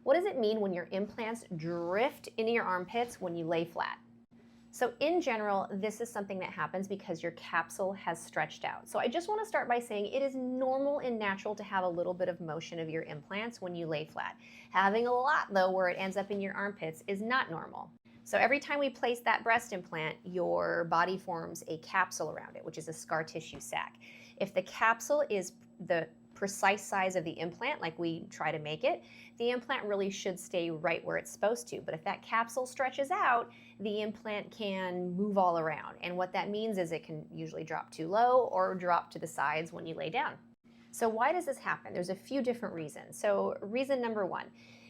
What does it mean when your implants drift into your armpits when you lay flat? So in general, this is something that happens because your capsule has stretched out. So I just want to start by saying it is normal and natural to have a little bit of motion of your implants when you lay flat. Having a lot though where it ends up in your armpits is not normal. So every time we place that breast implant, your body forms a capsule around it, which is a scar tissue sac. If the capsule is the precise size of the implant, like we try to make it, the implant really should stay right where it's supposed to. But if that capsule stretches out, the implant can move all around. And what that means is it can usually drop too low or drop to the sides when you lay down. So why does this happen? There's a few different reasons. So reason number one,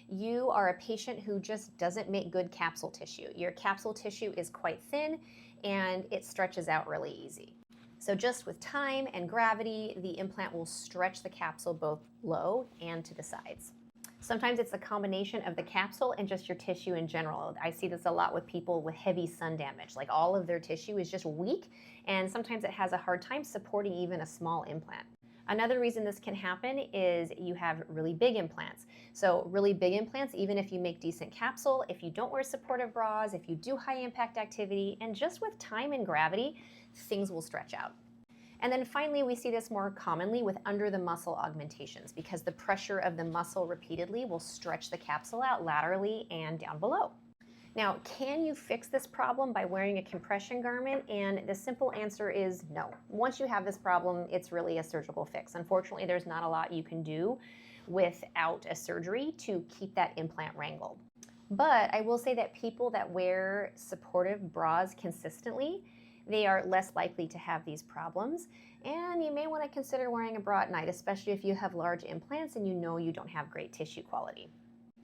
you are a patient who just doesn't make good capsule tissue. Your capsule tissue is quite thin and it stretches out really easy. So just with time and gravity, the implant will stretch the capsule both low and to the sides. Sometimes it's a combination of the capsule and just your tissue in general. I see this a lot with people with heavy sun damage. Like all of their tissue is just weak, and sometimes it has a hard time supporting even a small implant. Another reason this can happen is you have really big implants. So really big implants, even if you make decent capsule, if you don't wear supportive bras, if you do high impact activity, and just with time and gravity, things will stretch out. And then finally, we see this more commonly with under the muscle augmentations because the pressure of the muscle repeatedly will stretch the capsule out laterally and down below. Now, can you fix this problem by wearing a compression garment? And the simple answer is no. Once you have this problem, it's really a surgical fix. Unfortunately, there's not a lot you can do without a surgery to keep that implant wrangled. But I will say that people that wear supportive bras consistently, they are less likely to have these problems. And you may want to consider wearing a bra at night, especially if you have large implants and you know you don't have great tissue quality.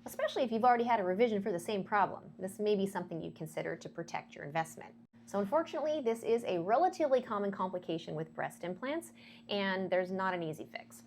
Especially if you've already had a revision for the same problem. This may be something you'd consider to protect your investment. So unfortunately, this is a relatively common complication with breast implants, and there's not an easy fix.